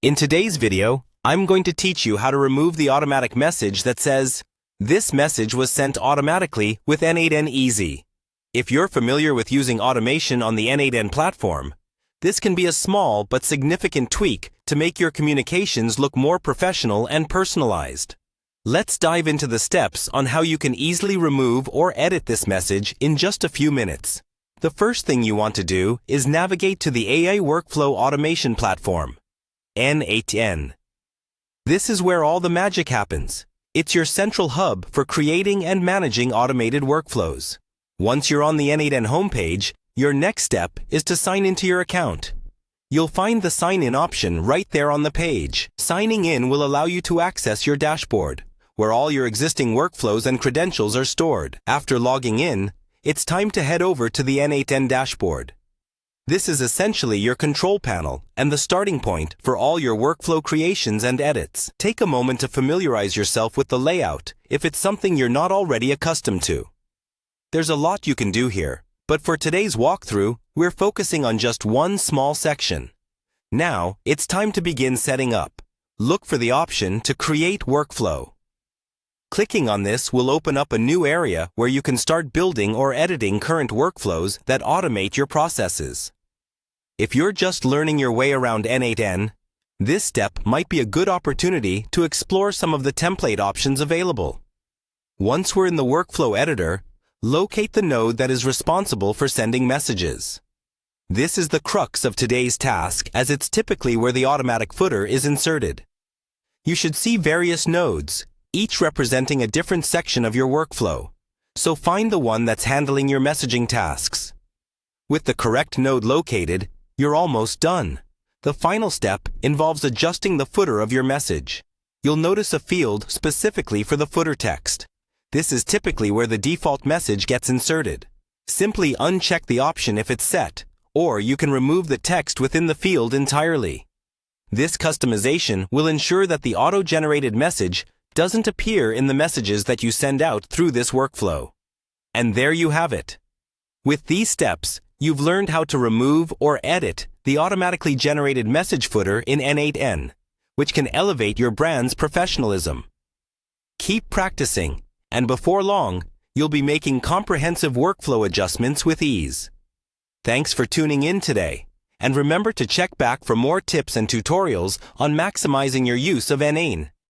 In today's video, I'm going to teach you how to remove the automatic message that says, "This message was sent automatically with N8n Easy." If you're familiar with using automation on the N8n platform, this can be a small but significant tweak to make your communications look more professional and personalized. Let's dive into the steps on how you can easily remove or edit this message in just a few minutes. The first thing you want to do is navigate to the AI Workflow Automation platform, N8n. This is where all the magic happens. It's your central hub for creating and managing automated workflows. Once you're on the N8n homepage, your next step is to sign into your account. You'll find the Sign In option right there on the page. Signing in will allow you to access your dashboard, where all your existing workflows and credentials are stored. After logging in, it's time to head over to the N8n dashboard. This is essentially your control panel and the starting point for all your workflow creations and edits. Take a moment to familiarize yourself with the layout if it's something you're not already accustomed to. There's a lot you can do here, but for today's walkthrough, we're focusing on just one small section. Now, it's time to begin setting up. Look for the option to Create Workflow. Clicking on this will open up a new area where you can start building or editing current workflows that automate your processes. If you're just learning your way around N8n, this step might be a good opportunity to explore some of the template options available. Once we're in the workflow editor, locate the node that is responsible for sending messages. This is the crux of today's task, as it's typically where the automatic footer is inserted. You should see various nodes, each representing a different section of your workflow, so find the one that's handling your messaging tasks. With the correct node located, you're almost done. The final step involves adjusting the footer of your message. You'll notice a field specifically for the footer text. This is typically where the default message gets inserted. Simply uncheck the option if it's set, or you can remove the text within the field entirely. This customization will ensure that the auto-generated message doesn't appear in the messages that you send out through this workflow. And there you have it. With these steps, you've learned how to remove or edit the automatically generated message footer in N8n, which can elevate your brand's professionalism. Keep practicing, and before long, you'll be making comprehensive workflow adjustments with ease. Thanks for tuning in today, and remember to check back for more tips and tutorials on maximizing your use of N8n.